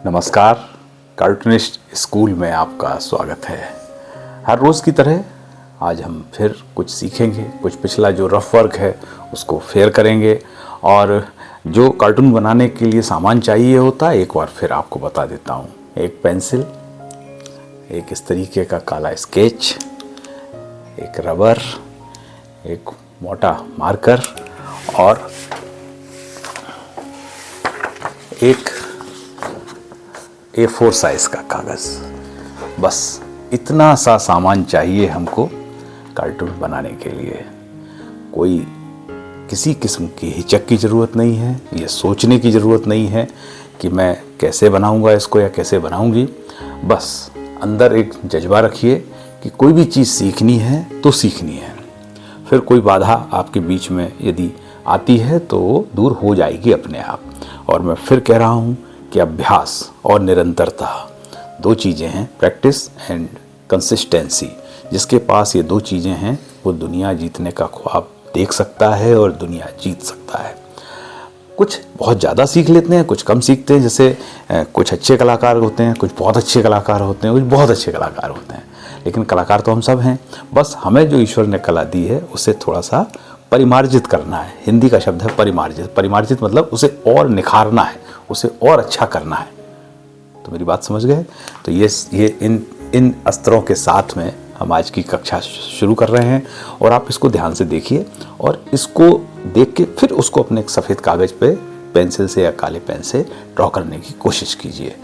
नमस्कार। Cartoonist school में आपका स्वागत है। हर रोज़ की तरह आज हम फिर कुछ सीखेंगे, कुछ पिछला जो रफ वर्क है उसको फेयर करेंगे और जो कार्टून बनाने के लिए सामान चाहिए होता है एक बार फिर आपको बता देता हूँ। एक पेंसिल, एक इस तरीके का काला स्केच, एक रबर, एक मोटा मार्कर और एक A4 साइज का कागज़। बस इतना सा सामान चाहिए हमको कार्टून बनाने के लिए। कोई किसी किस्म की हिचक की ज़रूरत नहीं है, ये सोचने की ज़रूरत नहीं है कि मैं कैसे बनाऊंगा इसको या कैसे बनाऊंगी। बस अंदर एक जज्बा रखिए कि कोई भी चीज़ सीखनी है तो सीखनी है। फिर कोई बाधा आपके बीच में यदि आती है तो वो दूर हो जाएगी अपने आप। और मैं फिर कह रहा हूँ कि अभ्यास और निरंतरता दो चीज़ें हैं, प्रैक्टिस एंड कंसिस्टेंसी। जिसके पास ये दो चीज़ें हैं वो दुनिया जीतने का ख्वाब देख सकता है और दुनिया जीत सकता है। कुछ बहुत ज़्यादा सीख लेते हैं, कुछ कम सीखते हैं। जैसे कुछ अच्छे कलाकार होते हैं, कुछ बहुत अच्छे कलाकार होते हैं, कुछ बहुत अच्छे कलाकार होते हैं। लेकिन कलाकार तो हम सब हैं। बस हमें जो ईश्वर ने कला दी है उसे थोड़ा सा परिमार्जित करना है। हिंदी का शब्द है परिमार्जित। परिमार्जित मतलब उसे और निखारना है, उसे और अच्छा करना है। तो मेरी बात समझ गए? तो ये इन अस्त्रों के साथ में हम आज की कक्षा शुरू कर रहे हैं और आप इसको ध्यान से देखिए और इसको देख के फिर उसको अपने एक सफ़ेद कागज़ पे पेंसिल से या काले पेन से ड्रॉ करने की कोशिश कीजिए।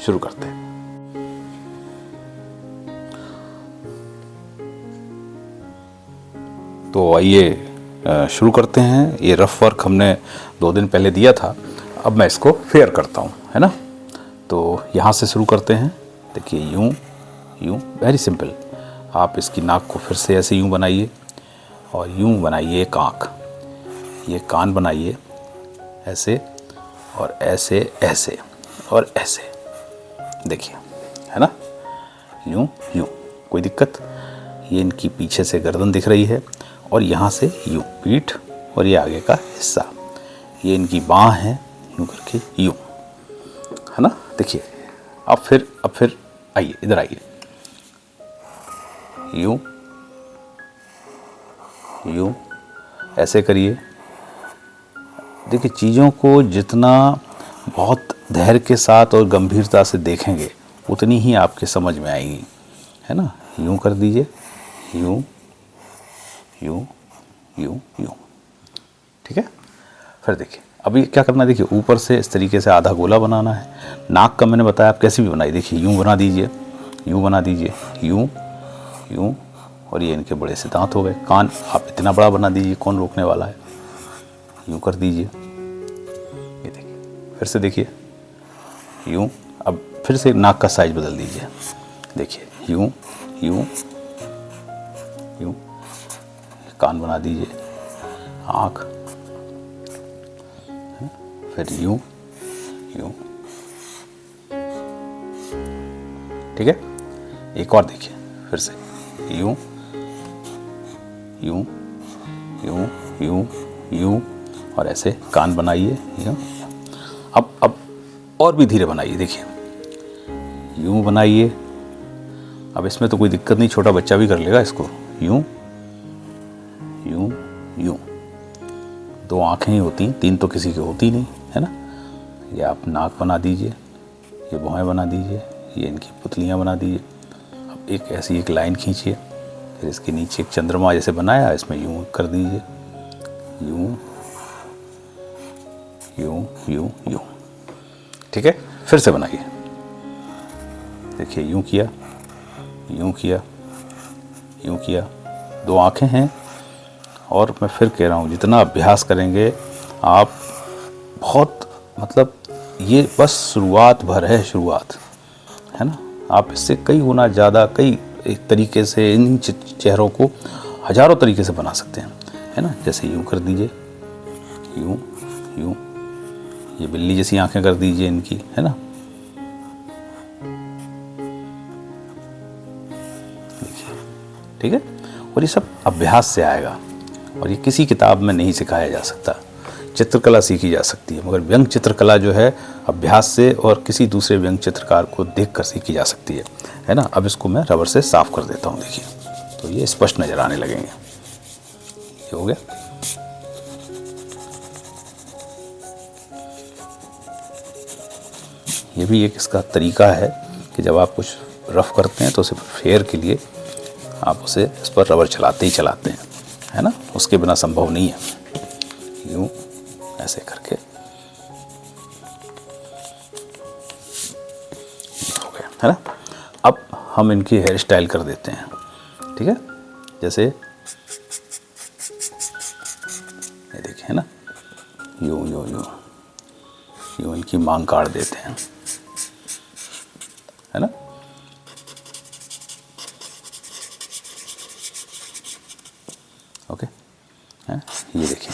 शुरू करते हैं। तो आइए शुरू करते हैं। ये रफ वर्क हमने 2 दिन पहले दिया था, अब मैं इसको फेयर करता हूँ, है ना। तो यहाँ से शुरू करते हैं। देखिए यूँ यूँ, वेरी सिंपल। आप इसकी नाक को फिर से ऐसे यूँ बनाइए और यूँ बनाइए एक आँख, ये कान बनाइए ऐसे और ऐसे ऐसे और ऐसे। देखिए, है ना, यूँ यूँ, कोई दिक्कत? ये इनकी पीछे से गर्दन दिख रही है और यहाँ से यूँ पीठ और ये आगे का हिस्सा, ये इनकी बाँह है, यूँ करके यूँ, है ना। देखिए अब फिर आइए, इधर आइए, यूँ यूँ ऐसे करिए। देखिए चीज़ों को जितना बहुत धैर्य के साथ और गंभीरता से देखेंगे उतनी ही आपके समझ में आएगी, है ना। यूँ कर दीजिए, यूँ यूँ यूँ यूँ, ठीक है। फिर देखिए अभी क्या करना है। देखिए ऊपर से इस तरीके से आधा गोला बनाना है। नाक का मैंने बताया, आप कैसे भी बनाइए। देखिए यूँ बना दीजिए, यूँ बना दीजिए, यूँ यूँ, और ये इनके बड़े से दांत हो गए। कान आप इतना बड़ा बना दीजिए, कौन रोकने वाला है। यूँ कर दीजिए, ये देखिए। फिर से देखिए यूँ। अब फिर से नाक का साइज बदल दीजिए। देखिए यूँ यूँ यूँ, कान बना दीजिए, आँख, फिर यूँ यूँ, ठीक है। एक और देखिए, फिर से यूँ यूँ यूँ यूँ यूँ, और ऐसे कान बनाइए यूँ। अब और भी धीरे बनाइए। देखिए यूँ बनाइए। अब इसमें तो कोई दिक्कत नहीं, छोटा बच्चा भी कर लेगा इसको। यूँ यूँ यूँ, 2 आँखें ही होती, 3 तो किसी की होती नहीं, है ना। ये आप नाक बना दीजिए, ये भौहें बना दीजिए, ये इनकी पुतलियाँ बना दीजिए। अब एक ऐसी एक लाइन खींचिए, फिर इसके नीचे एक चंद्रमा जैसे बनाया, इसमें यूँ कर दीजिए, यूँ यूँ यूँ यूँ, ठीक है। फिर से बनाइए। देखिए यूँ किया, यूँ किया, यूँ किया, 2 आँखें हैं। और मैं फिर कह रहा हूँ जितना अभ्यास करेंगे आप, बहुत मतलब ये बस शुरुआत भर है, शुरुआत है ना। आप इससे कई गुना ज़्यादा, कई एक तरीके से इन चेहरों को हज़ारों तरीके से बना सकते हैं, है ना। जैसे यूँ कर दीजिए, यूँ यूँ, ये बिल्ली जैसी आंखें कर दीजिए इनकी, है ना। देखिए, ठीक है। और ये सब अभ्यास से आएगा और ये किसी किताब में नहीं सिखाया जा सकता। चित्रकला सीखी जा सकती है, मगर व्यंग चित्रकला जो है अभ्यास से और किसी दूसरे व्यंग चित्रकार को देखकर सीखी जा सकती है ना। अब इसको मैं रबर से साफ कर देता हूँ, देखिए तो ये स्पष्ट नजर आने लगेंगे। ये हो गया। ये भी एक इसका तरीका है कि जब आप कुछ रफ करते हैं तो सिर्फ फेयर के लिए आप उसे इस पर रबर चलाते ही चलाते हैं, है ना, उसके बिना संभव नहीं है। यूँ ऐसे करके हो गया, है ना। अब हम इनकी हेयर स्टाइल कर देते हैं, ठीक है। जैसे ये देखिए, है ना, यूँ यूँ यूँ यूँ इनकी मांग काट देते हैं, है ना। ओके, है, ये देखिए।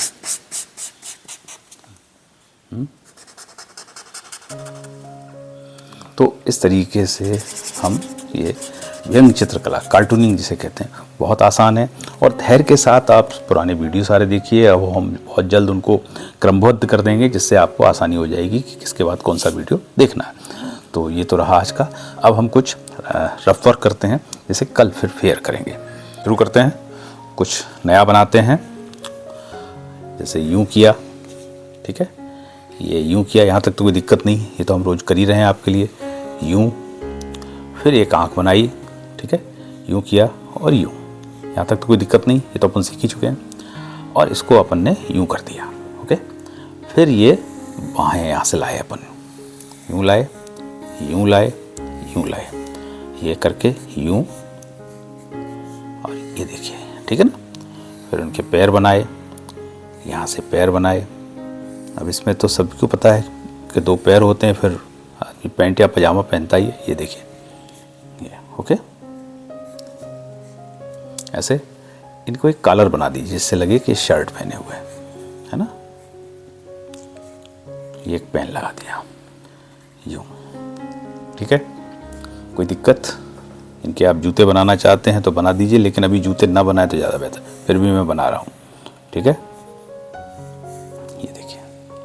तो इस तरीके से हम ये व्यंग चित्रकला, कार्टूनिंग जिसे कहते हैं, बहुत आसान है। और धैर्य के साथ आप पुराने वीडियो सारे देखिए। अब हम बहुत जल्द उनको क्रमबद्ध कर देंगे, जिससे आपको आसानी हो जाएगी कि किसके बाद कौन सा वीडियो देखना है। तो ये तो रहा आज का। अब हम कुछ रफ वर्क करते हैं, जिसे कल फिर फेयर करेंगे। शुरू करते हैं, कुछ नया बनाते हैं। जैसे यूँ किया, ठीक है, ये यूँ किया, यहाँ तक तो कोई दिक्कत नहीं, ये तो हम रोज़ कर ही रहे हैं आपके लिए। यूँ, फिर एक आँख बनाई, ठीक है, यूँ किया और यूँ, यहाँ तक तो कोई दिक्कत नहीं, ये तो अपन सीख ही चुके हैं। और इसको अपन ने यूँ कर दिया, ओके। फिर ये बाहें यहाँ से लाए अपन, यूँ लाए, यूँ लाए, यूँ लाए, ये करके यूँ, और ये देखिए, ठीक है ना। फिर उनके पैर बनाए, यहाँ से पैर बनाए। अब इसमें तो सबको पता है कि 2 पैर होते हैं, फिर आदमी पैंट या पजामा पहनता ही है। ये देखिए, ये ओके। ऐसे इनको एक कॉलर बना दीजिए, जिससे लगे कि शर्ट पहने हुए हैं, है ना। ये एक पेन लगा दिया, यूँ, ठीक है। कोई दिक्कत, इनके आप जूते बनाना चाहते हैं तो बना दीजिए, लेकिन अभी जूते ना बनाए तो ज़्यादा बेहतर। फिर भी मैं बना रहा हूँ, ठीक है। ये देखिए,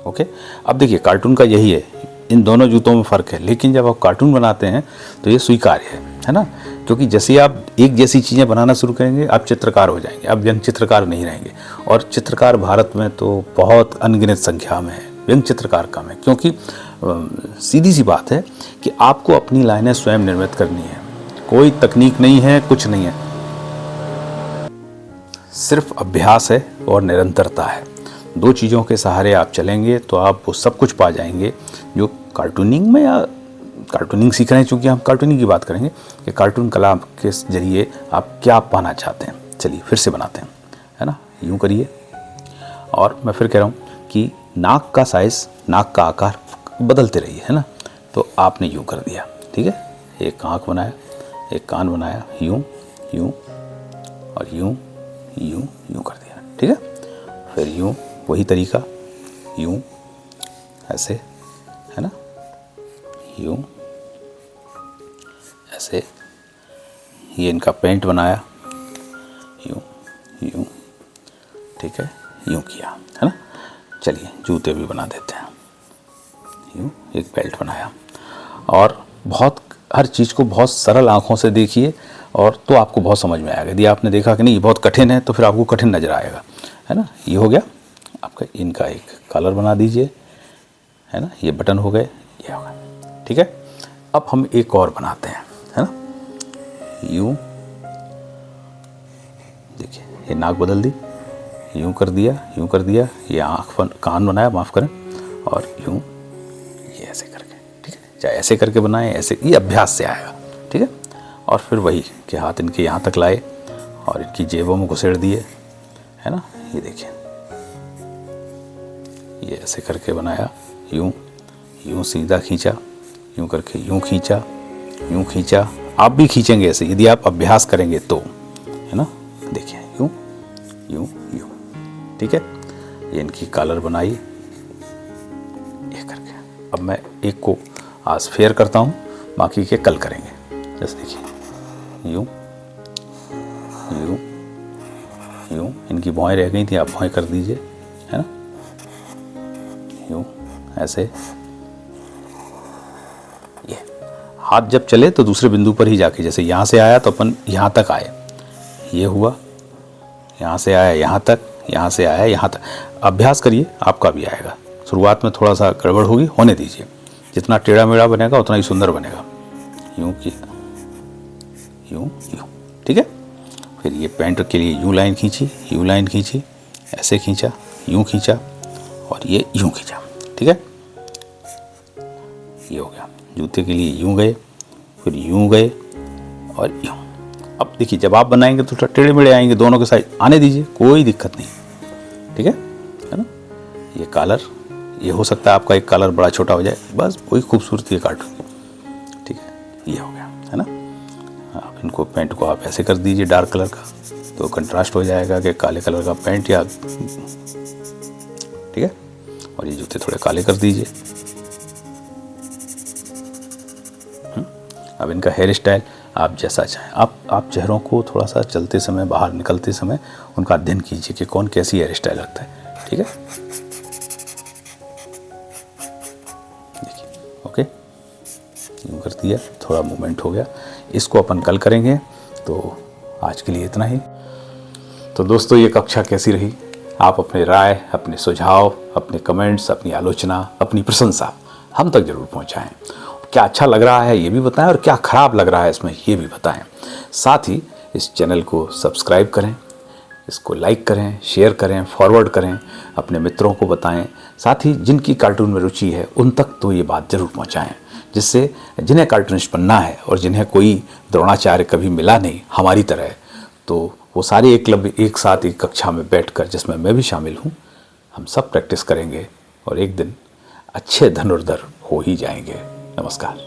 ओके। अब देखिए, कार्टून का यही है, इन दोनों जूतों में फ़र्क है, लेकिन जब आप कार्टून बनाते हैं तो ये स्वीकार्य है ना। क्योंकि जैसे आप एक जैसी चीज़ें बनाना शुरू करेंगे, आप चित्रकार हो जाएंगे, आप व्यंग चित्रकार नहीं रहेंगे। और चित्रकार भारत में तो बहुत अनगिनत संख्या में है, व्यंग चित्रकार कम है। क्योंकि सीधी सी बात है कि आपको अपनी लाइनें स्वयं निर्मित करनी है, कोई तकनीक नहीं है, कुछ नहीं है, सिर्फ अभ्यास है और निरंतरता है। 2 चीज़ों के सहारे आप चलेंगे तो आप वो सब कुछ पा जाएंगे जो कार्टूनिंग में, या कार्टूनिंग सीख रहे हैं, चूँकि हम कार्टूनिंग की बात करेंगे कि कार्टून कला के जरिए आप क्या पाना चाहते हैं। चलिए फिर से बनाते हैं, है ना। यूँ करिए, और मैं फिर कह रहा हूँ कि नाक का साइज़, नाक का आकार बदलते रहिए, है ना। तो आपने यूँ कर दिया, ठीक है। एक आँख बनाया, एक कान बनाया, यूँ यूँ और यूँ यूँ यूँ कर दिया, ठीक है। फिर यूँ, वही तरीका, यूँ ऐसे, है ना, यूँ ऐसे। ये इनका पेंट बनाया, यूँ यूँ, ठीक है, यूँ किया, है ना। चलिए जूते भी बना देते हैं, यूँ एक बेल्ट बनाया। और बहुत, हर चीज़ को बहुत सरल आँखों से देखिए, और तो आपको बहुत समझ में आएगा। यदि आपने देखा कि नहीं ये बहुत कठिन है, तो फिर आपको कठिन नज़र आएगा, है ना। ये हो गया आपका, इनका एक कॉलर बना दीजिए, है ना। ये बटन हो गए, ये हो गया, ठीक है। अब हम एक और बनाते हैं, है ना। यूँ देखिए, ये नाक बदल दी, यूँ कर दिया, यूँ कर दिया, ये आँख कान बनाया, माफ़ करें, और यूँ, ये ऐसे करके, ठीक है। चाहे ऐसे करके बनाएं, ऐसे, ये अभ्यास से आएगा, ठीक है। और फिर वही कि हाथ इनके यहाँ तक लाए और इनकी जेबों में घुसेड़ दिए, है ना। ये देखिए, ये ऐसे करके बनाया, यूँ यूँ सीधा खींचा, यूँ करके यूँ खींचा, यूँ खींचा। आप भी खींचेंगे ऐसे, यदि आप अभ्यास करेंगे तो, है ना। देखिए, यूँ यूँ यूँ, ठीक है। ये इनकी कॉलर बनाई, ये करके। अब मैं एक को आज फेयर करता हूँ, बाकी के कल करेंगे। जैसे देखिए, यूँ यूँ यूँ, इनकी भौएं रह गई थी, आप भौएं कर दीजिए, है ना। यूं, ऐसे। ये हाथ जब चले तो दूसरे बिंदु पर ही जाके, जैसे यहाँ से आया तो अपन यहाँ तक आए, ये हुआ, यहाँ से आया यहाँ तक, यहाँ से आया यहाँ तक। अभ्यास करिए, आपका भी आएगा। शुरुआत में थोड़ा सा गड़बड़ होगी, होने दीजिए। जितना टेढ़ा मेढ़ा बनेगा उतना ही सुंदर बनेगा। यूं किया, यूं यूं, ठीक है। फिर ये पैंट के लिए यूं लाइन खींची, यूं लाइन खींची, ऐसे खींचा, यूं खींचा और ये यूं खींचा, ठीक है। ये हो गया। जूते के लिए यूं गए, फिर यूं गए और यूं। अब देखिए, जब आप बनाएंगे तो थोड़ा टेढ़े मेढ़े आएंगे, दोनों के साइड आने दीजिए, कोई दिक्कत नहीं, ठीक है ना। ये कॉलर, ये हो सकता है आपका एक कॉलर बड़ा छोटा हो जाए, बस वही खूबसूरती है कार्टून, ठीक है। ये हो गया, है ना। आप इनको, पेंट को आप ऐसे कर दीजिए डार्क कलर का, तो कंट्रास्ट हो जाएगा कि काले कलर का पेंट या, ठीक है। और ये जूते थोड़े काले कर दीजिए। अब इनका हेयर स्टाइल आप जैसा चाहें, आप चेहरों को थोड़ा सा चलते समय, बाहर निकलते समय उनका अध्ययन कीजिए कि कौन कैसी हेयर स्टाइल रखता है, ठीक है। देखिए, ओके, यूँ कर दिया, थोड़ा मूवमेंट हो गया। इसको अपन कल करेंगे। तो आज के लिए इतना ही। तो दोस्तों, ये कक्षा कैसी रही? आप अपने राय, अपने सुझाव, अपने कमेंट्स, अपनी आलोचना, अपनी प्रशंसा हम तक जरूर पहुंचाएं। क्या अच्छा लग रहा है ये भी बताएं, और क्या खराब लग रहा है इसमें ये भी बताएं। साथ ही इस चैनल को सब्सक्राइब करें, इसको लाइक करें, शेयर करें, फॉरवर्ड करें, अपने मित्रों को बताएं। साथ ही जिनकी कार्टून में रुचि है उन तक तो ये बात जरूर पहुंचाएं, जिससे जिन्हें कार्टूनिस्ट बनना है और जिन्हें कोई द्रोणाचार्य कभी मिला नहीं हमारी तरह, तो वो सारे एकलव्य एक साथ एक कक्षा में बैठकर, जिसमें मैं भी शामिल हूँ, हम सब प्रैक्टिस करेंगे और एक दिन अच्छे धनुर्धर हो ही जाएंगे। नमस्कार।